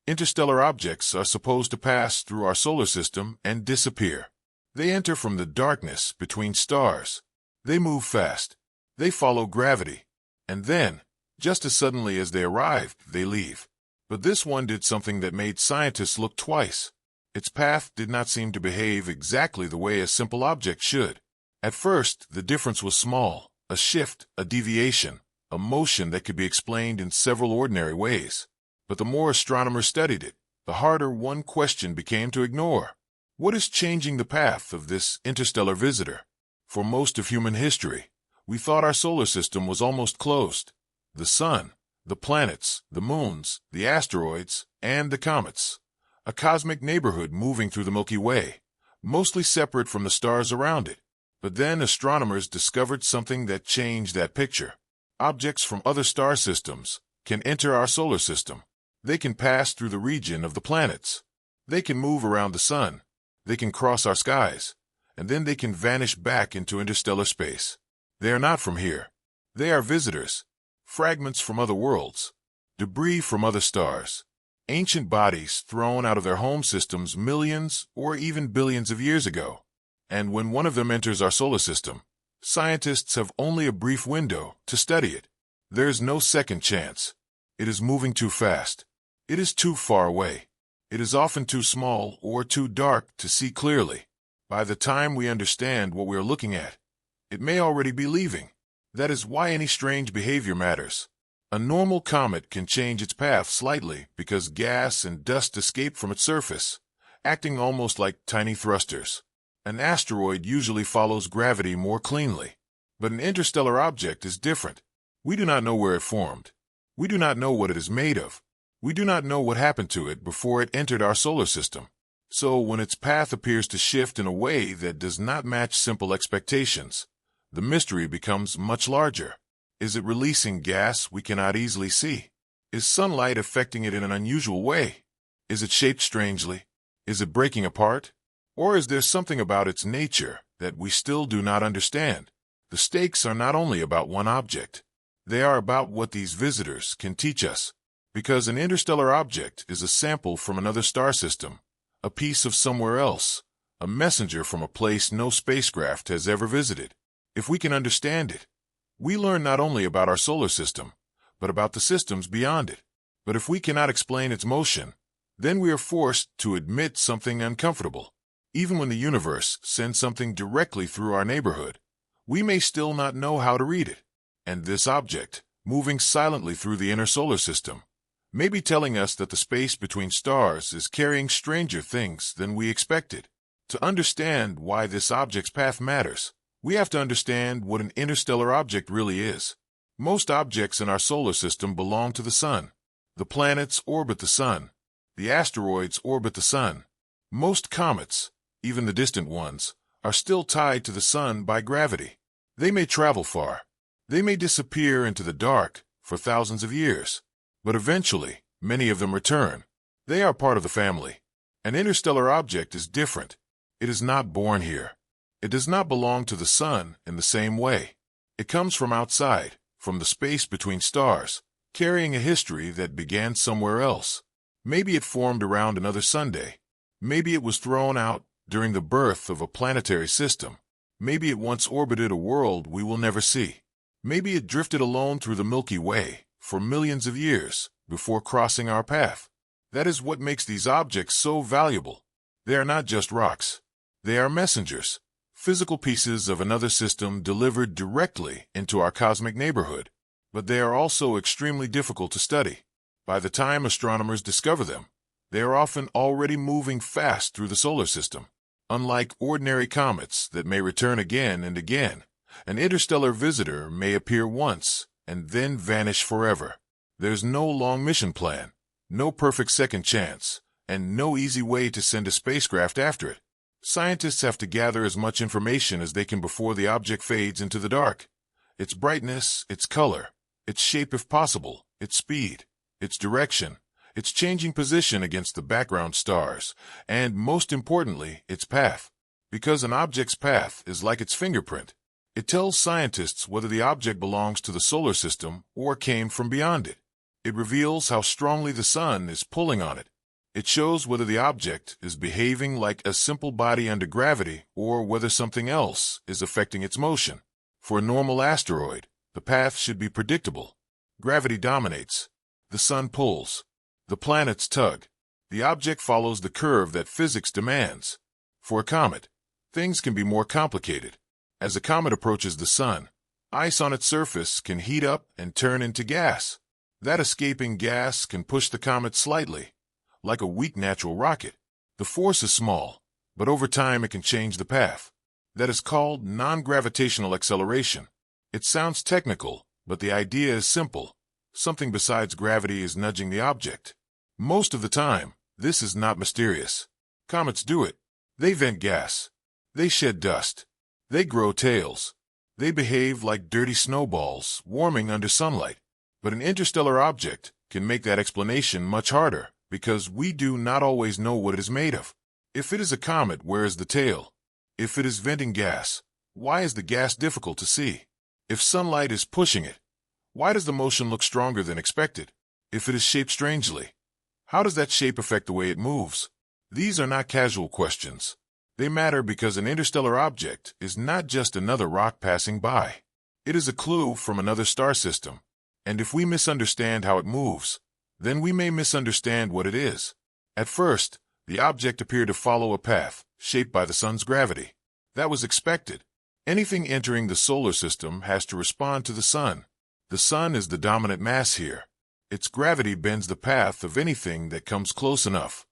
Interstellar objects are supposed to pass through our solar system and disappear. They enter from the darkness between stars. They move fast. They follow gravity. And then, just as suddenly as they arrived, they leave. But this one did something that made scientists look twice. Its path did not seem to behave exactly the way a simple object should. At first, the difference was small, a shift, a deviation, a motion that could be explained in several ordinary ways. But the more astronomers studied it, the harder one question became to ignore. What is changing the path of this interstellar visitor? For most of human history, we thought our solar system was almost closed. The sun, the planets, the moons, the asteroids, and the comets. A cosmic neighborhood moving through the Milky Way, mostly separate from the stars around it. But then astronomers discovered something that changed that picture. Objects from other star systems can enter our solar system. They can pass through the region of the planets. They can move around the sun. They can cross our skies. And then they can vanish back into interstellar space. They are not from here. They are visitors, fragments from other worlds, debris from other stars, ancient bodies thrown out of their home systems millions or even billions of years ago. And when one of them enters our solar system, scientists have only a brief window to study it. There is no second chance. It is moving too fast. It is too far away. It is often too small or too dark to see clearly. By the time we understand what we are looking at, it may already be leaving. That is why any strange behavior matters. A normal comet can change its path slightly because gas and dust escape from its surface, acting almost like tiny thrusters. An asteroid usually follows gravity more cleanly. But an interstellar object is different. We do not know where it formed. We do not know what it is made of. We do not know what happened to it before it entered our solar system. So when its path appears to shift in a way that does not match simple expectations, the mystery becomes much larger. Is it releasing gas we cannot easily see? Is sunlight affecting it in an unusual way? Is it shaped strangely? Is it breaking apart? Or is there something about its nature that we still do not understand? The stakes are not only about one object. They are about what these visitors can teach us. Because an interstellar object is a sample from another star system, a piece of somewhere else, a messenger from a place no spacecraft has ever visited. If we can understand it, we learn not only about our solar system, but about the systems beyond it. But if we cannot explain its motion, then we are forced to admit something uncomfortable. Even when the universe sends something directly through our neighborhood, we may still not know how to read it. And this object, moving silently through the inner solar system, may be telling us that the space between stars is carrying stranger things than we expected. To understand why this object's path matters, we have to understand what an interstellar object really is. Most objects in our solar system belong to the sun. The planets orbit the sun. The asteroids orbit the sun. Most comets, even the distant ones, are still tied to the sun by gravity. They may travel far. They may disappear into the dark for thousands of years. But eventually, many of them return. They are part of the family. An interstellar object is different. It is not born here. It does not belong to the sun in the same way. It comes from outside, from the space between stars, carrying a history that began somewhere else. Maybe it formed around another Sunday. Maybe it was thrown out during the birth of a planetary system. Maybe it once orbited a world we will never see. Maybe it drifted alone through the Milky Way for millions of years before crossing our path. That is what makes these objects so valuable. They are not just rocks. They are messengers, physical pieces of another system delivered directly into our cosmic neighborhood. But they are also extremely difficult to study. By the time astronomers discover them, they are often already moving fast through the solar system. Unlike ordinary comets that may return again and again, an interstellar visitor may appear once and then vanish forever. There's no long mission plan, no perfect second chance, and no easy way to send a spacecraft after it. Scientists have to gather as much information as they can before the object fades into the dark. Its brightness, its color, its shape if possible, its speed, its direction, its changing position against the background stars, and most importantly, its path. Because an object's path is like its fingerprint. It tells scientists whether the object belongs to the solar system or came from beyond it. It reveals how strongly the sun is pulling on it, It shows whether the object is behaving like a simple body under gravity or whether something else is affecting its motion. For a normal asteroid, the path should be predictable. Gravity dominates. The sun pulls. The planets tug. The object follows the curve that physics demands. For a comet, things can be more complicated. As a comet approaches the sun, ice on its surface can heat up and turn into gas. That escaping gas can push the comet slightly, like a weak natural rocket. The force is small, but over time it can change the path. That is called non-gravitational acceleration. It sounds technical, but the idea is simple. Something besides gravity is nudging the object. Most of the time, this is not mysterious. Comets do it. They vent gas. They shed dust. They grow tails. They behave like dirty snowballs, warming under sunlight. But an interstellar object can make that explanation much harder, because we do not always know what it is made of. If it is a comet, where is the tail? If it is venting gas, why is the gas difficult to see? If sunlight is pushing it, why does the motion look stronger than expected? If it is shaped strangely, how does that shape affect the way it moves? These are not casual questions. They matter because an interstellar object is not just another rock passing by. It is a clue from another star system. And if we misunderstand how it moves, then we may misunderstand what it is. At first, the object appeared to follow a path shaped by the sun's gravity. That was expected. Anything entering the solar system has to respond to the sun. The sun is the dominant mass here. Its gravity bends the path of anything that comes close enough.